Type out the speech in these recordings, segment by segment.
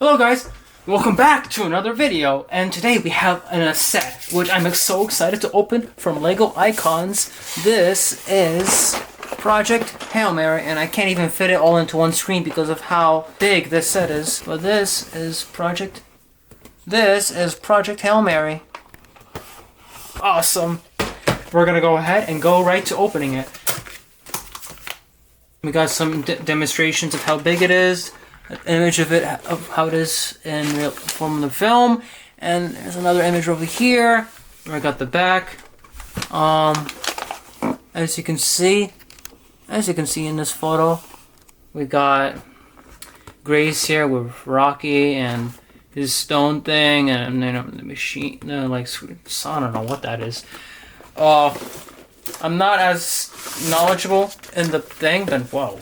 Hello guys, welcome back to another video, and today we have a set which I'm so excited to open from Lego Icons. This is Project Hail Mary, and I can't even fit it all into one screen because of how big this set is. But this is Project Hail Mary. Awesome. We're gonna go ahead and go right to opening it. We got some demonstrations of how big it is. An image of it, of how it is in real from the film, and there's another image over here where I got the back. As you can see in this photo, we got Grace here with Rocky and his stone thing, and then the machine, like I don't know what that is. I'm not as knowledgeable in the thing, but whoa.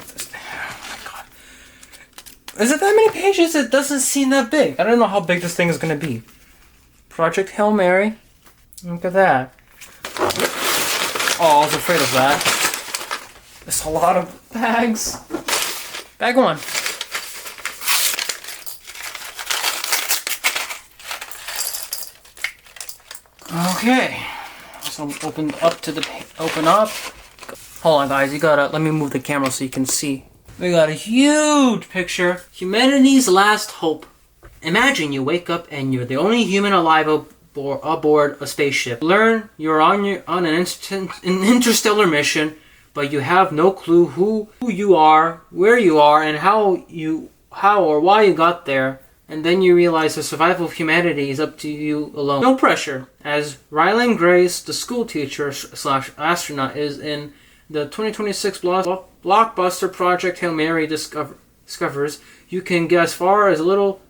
Is it that many pages? It doesn't seem that big. I don't know how big this thing is going to be. Project Hail Mary. Look at that. Oh, I was afraid of that. There's a lot of bags. Bag one. Okay. So open up. Hold on, guys. You gotta let me move the camera so you can see. We got a huge picture. Humanity's last hope. Imagine you wake up and you're the only human alive aboard a spaceship. Learn you're on an interstellar mission, but you have no clue who you are, where you are, and how or why you got there. And then you realize the survival of humanity is up to you alone. No pressure, as Rylan Grace, the school teacher / astronaut, is in the 2026 blockbuster Project Hail Mary discovers you can get as far as a little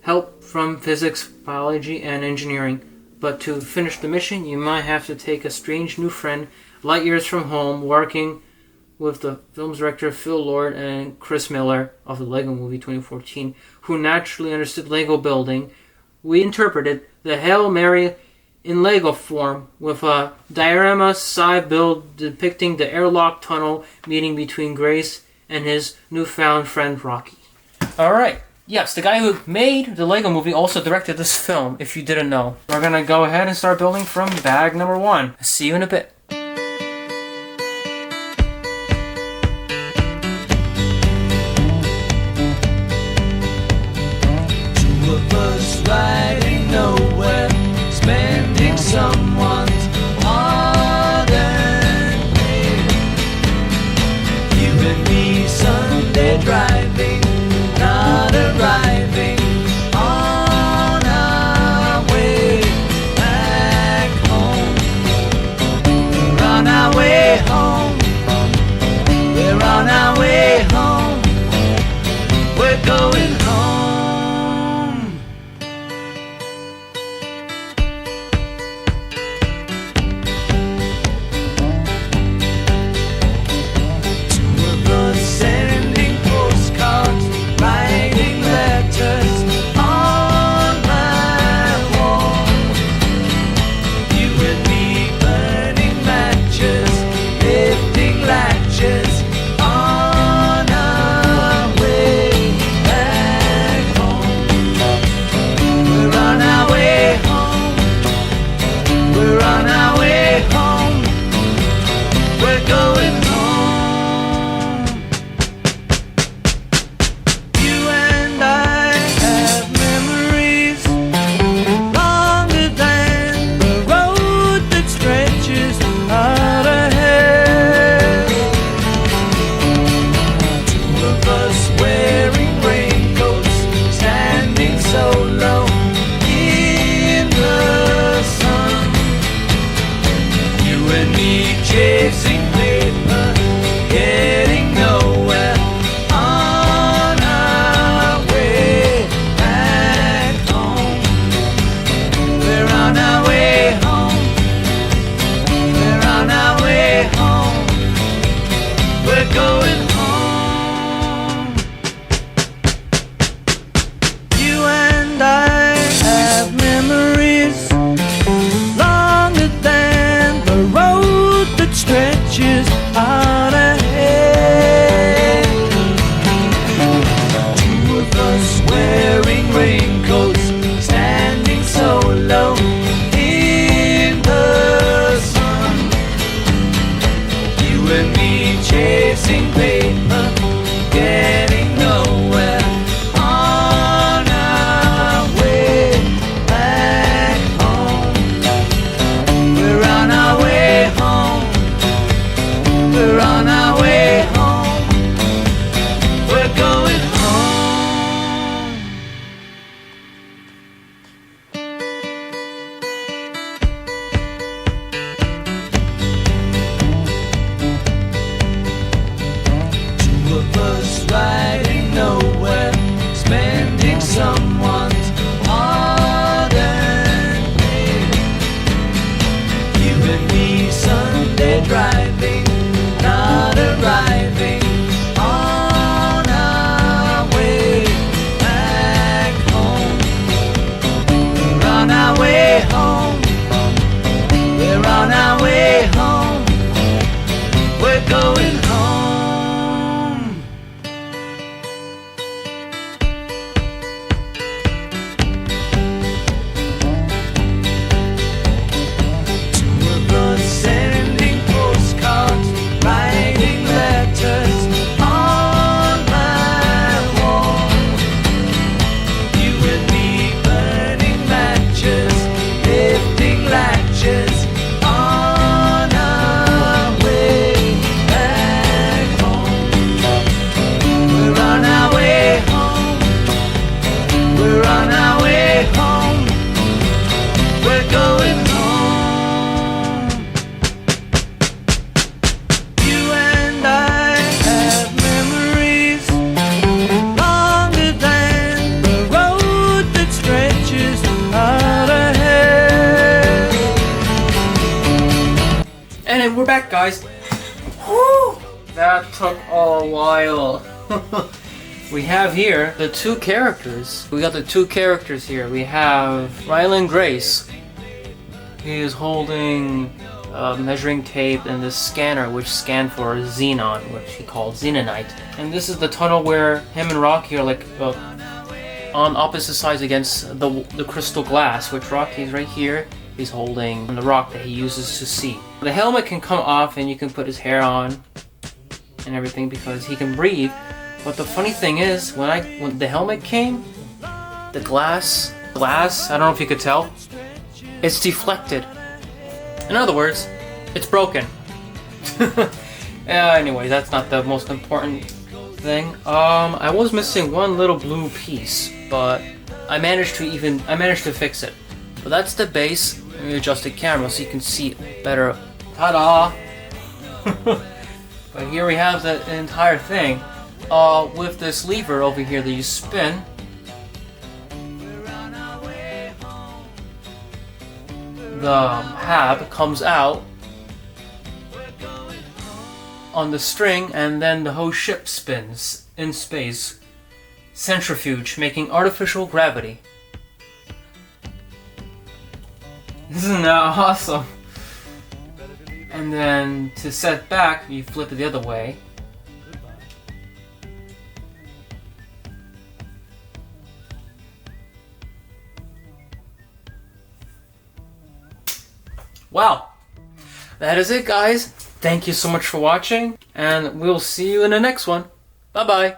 help from physics, biology, and engineering. But to finish the mission, you might have to take a strange new friend, light years from home, working with the film's director Phil Lord and Chris Miller of the Lego Movie 2014, who naturally understood Lego building. We interpreted the Hail Mary in Lego form, with a diorama side build depicting the airlock tunnel meeting between Grace and his newfound friend Rocky. Alright, yes, the guy who made the Lego Movie also directed this film, if you didn't know. We're gonna go ahead and start building from bag number 1. See you in a bit. Two of us riding nowhere, spending someone's hard-earned pay. You and me Sunday driving, not arriving on our way back home. We're on our way home. We're on our way home. We're going home. Chasing paper, getting nowhere, on our way back home. We're on our way home. We're on our way home. We're going home. You and I have memories longer than the road that stretches out ahead. Two of us wearing someone's modern day. You and me Sunday driving, not arriving on our way back home. We're on our way home. We're on our way home. We're going home. Two of us sending postcards, writing letters on my wall. You and me burning matches, lifting latches on our way back home. We're on our way home. We're on our way home. We're going home. You and I have memories longer than the road that stretches out ahead. And we're back, guys. Whew! That took a while. We have here the two characters. We got the two characters here. We have Ryland Grace. He is holding a measuring tape and this scanner, which scanned for xenon, which he called xenonite. And this is the tunnel where him and Rocky are like on opposite sides against the crystal glass, which Rocky is right here. He's holding the rock that he uses to see. The helmet can come off and you can put his hair on and everything because he can breathe. But the funny thing is, when the helmet came, the glass, I don't know if you could tell, it's deflected. In other words, it's broken. Anyway, that's not the most important thing. I was missing one little blue piece, but I managed to fix it. But that's the base. Let me adjust the camera so you can see better. Ta-da! But here we have the entire thing. With this lever over here that you spin. The hab comes out on the string and then the whole ship spins in space. Centrifuge, making artificial gravity. Isn't that awesome? And then to set back, you flip it the other way. Wow, that is it, guys. Thank you so much for watching, and we'll see you in the next one. Bye-bye.